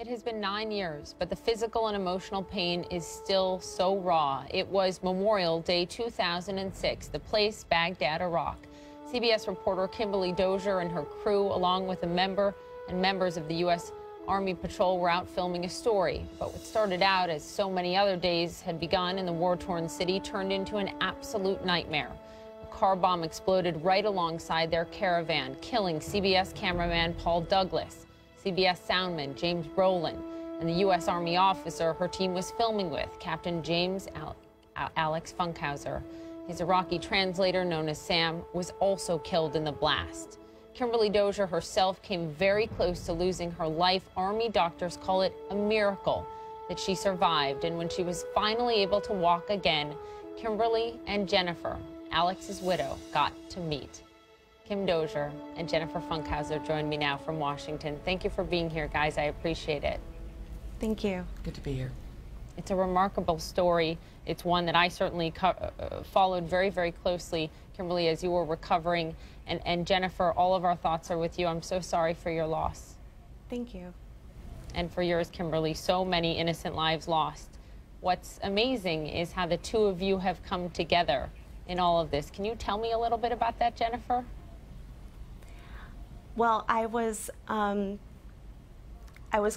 It has been 9 years, but the physical and emotional pain is still so raw. It was Memorial Day 2006, the place Baghdad, Iraq. CBS reporter Kimberly Dozier and her crew, along with a member and members of the U.S. Army Patrol, were out filming a story. But what started out as so many other days had begun in the war-torn city turned into an absolute nightmare. A car bomb exploded right alongside their caravan, killing CBS cameraman Paul Douglas, CBS soundman James Brolan, and the U.S. Army officer her team was filming with, Captain James Alex Funkhouser. His Iraqi translator, known as Sam, was also killed in the blast. Kimberly Dozier herself came very close to losing her life. Army doctors call it a miracle that she survived. And when she was finally able to walk again, Kimberly and Jennifer, Alex's widow, got to meet. Kim Dozier and Jennifer Funkhouser join me now from Washington. Thank you for being here, guys. I appreciate it. Thank you. Good to be here. It's a remarkable story. It's one that I certainly followed very, very closely, Kimberly, as you were recovering. And Jennifer, all of our thoughts are with you. I'm so sorry for your loss. Thank you. And for yours, Kimberly. So many innocent lives lost. What's amazing is how the two of you have come together in all of this. Can you tell me a little bit about that, Jennifer? Well, I was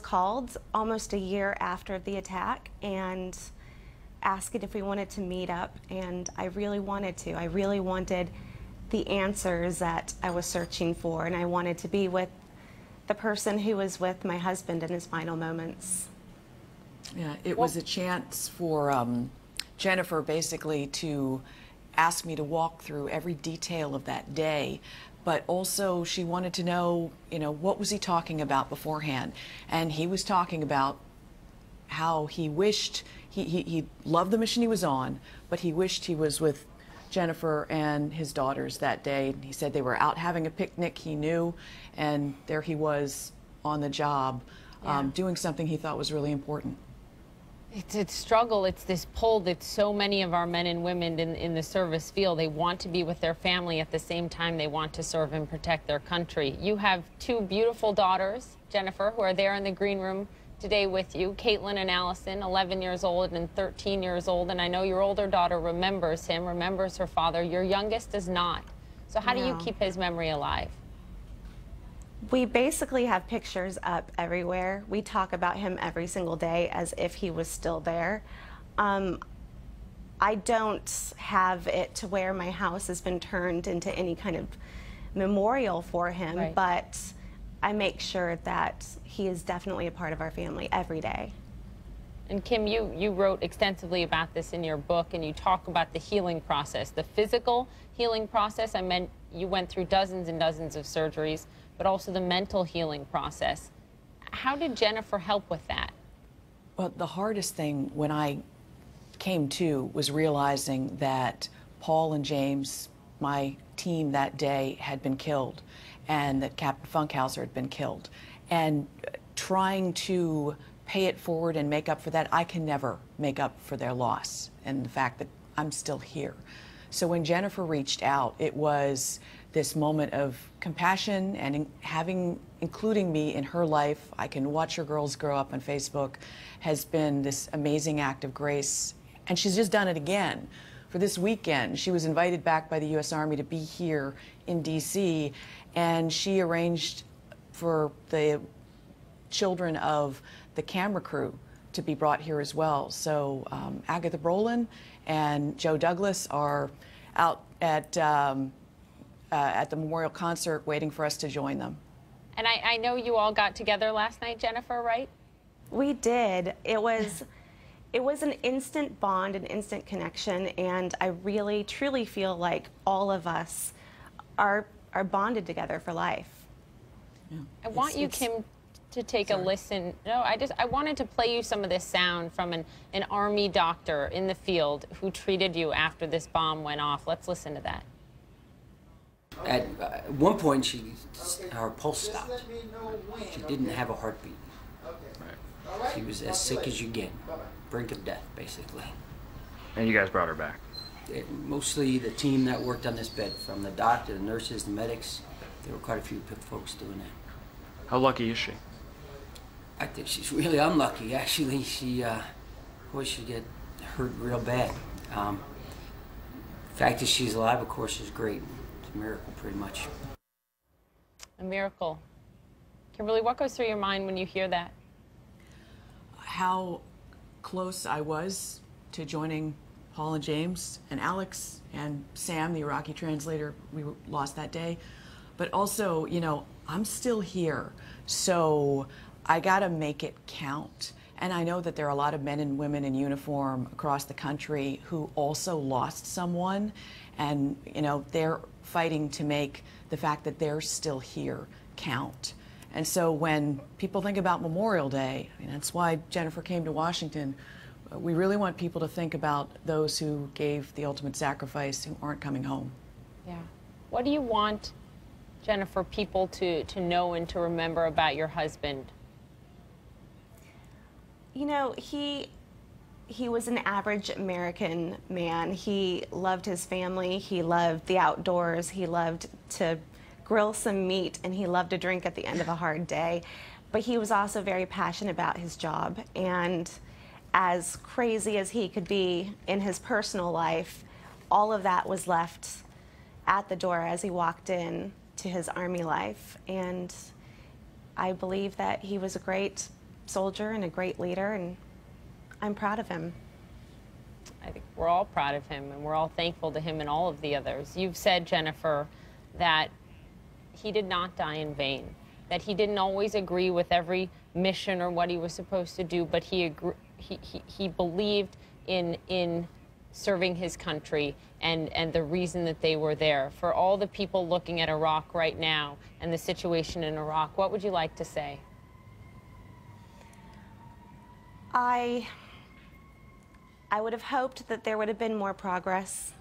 called almost a year after the attack and asked if we wanted to meet up, and I really wanted to. I really wanted the answers that I was searching for, and I wanted to be with the person who was with my husband in his final moments. Yeah, it was a chance for Jennifer basically to ask me to walk through every detail of that day, but also she wanted to know, what was he talking about beforehand? And he was talking about how he wished, he loved the mission he was on, but he wished he was with Jennifer and his daughters that day. He said they were out having a picnic, he knew, and there he was on the job, doing something he thought was really important. It's a struggle. It's this pull that so many of our men and women in the service feel. They want to be with their family at the same time they want to serve and protect their country. You have two beautiful daughters, Jennifer, who are there in the green room today with you. Caitlin and Allison, 11 years old and 13 years old. And I know your older daughter remembers him, remembers her father. Your youngest does not. So how do you keep his memory alive? We basically have pictures up everywhere. We talk about him every single day as if he was still there. I don't have it to where my house has been turned into any kind of memorial for him, but I make sure that he is definitely a part of our family every day. And Kim, you wrote extensively about this in your book, and you talk about the healing process, the physical healing process. I meant you went through dozens and dozens of surgeries, but also the mental healing process. How did Jennifer help with that? Well, the hardest thing when I came to was realizing that Paul and James, my team that day, had been killed, and that Captain Funkhouser had been killed. And trying to pay it forward and make up for that, I can never make up for their loss and the fact that I'm still here. So when Jennifer reached out, it was this moment of compassion and including me in her life. I can watch her girls grow up on Facebook, has been this amazing act of grace. And she's just done it again. For this weekend, she was invited back by the U.S. Army to be here in D.C., and she arranged for the children of the camera crew to be brought here as well. So Agatha Brolan and Joe Douglas are out at the memorial concert waiting for us to join them. And I know you all got together last night, Jennifer, right? We did. It was an instant bond, an instant connection, and I really, truly feel like all of us are bonded together for life. Yeah. I want you, Kim, to take a listen. No, I wanted to play you some of this sound from an Army doctor in the field who treated you after this bomb went off. Let's listen to that. At one point, her pulse stopped. She didn't have a heartbeat. She was as sick as you get, brink of death, basically. And you guys brought her back? Mostly the team that worked on this bed, from the doctor, the nurses, the medics. There were quite a few folks doing that. How lucky is she? I think she's really unlucky, actually. She should get hurt real bad. The fact that she's alive, of course, is great. It's a miracle, pretty much. A miracle. Kimberly, what goes through your mind when you hear that? How close I was to joining Paul and James and Alex and Sam, the Iraqi translator we lost that day. But also, you know, I'm still here, so I gotta make it count. And I know that there are a lot of men and women in uniform across the country who also lost someone, and you know, they're fighting to make the fact that they're still here count. And so when people think about Memorial Day, I mean, that's why Jennifer came to Washington, we really want people to think about those who gave the ultimate sacrifice, who aren't coming home. Yeah. What do you want, Jennifer, people to know and to remember about your husband? You know, he was an average American man. He loved his family, he loved the outdoors, he loved to grill some meat, and he loved to drink at the end of a hard day. But he was also very passionate about his job, and as crazy as he could be in his personal life, all of that was left at the door as he walked in to his Army life. And I believe that he was a great soldier and a great leader, and I'm proud of him. I think we're all proud of him, and we're all thankful to him and all of the others. You've said, Jennifer, that he did not die in vain, that he didn't always agree with every mission or what he was supposed to do, but he believed in serving his country and the reason that they were there. For all the people looking at Iraq right now and the situation in Iraq, what would you like to say? I would have hoped that there would have been more progress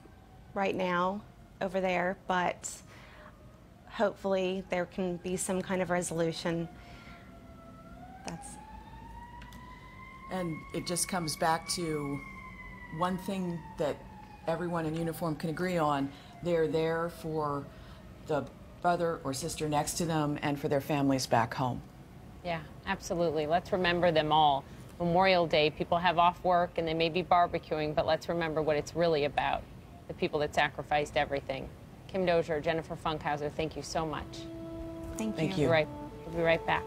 right now over there, but hopefully there can be some kind of resolution. And it just comes back to one thing that everyone in uniform can agree on: they're there for the brother or sister next to them and for their families back home. Yeah, absolutely. Let's remember them all. Memorial Day, people have off work and they may be barbecuing, but let's remember what it's really about, the people that sacrificed everything. Kim Dozier, Jennifer Funkhouser, thank you so much. Thank you. Thank you. We'll be right back.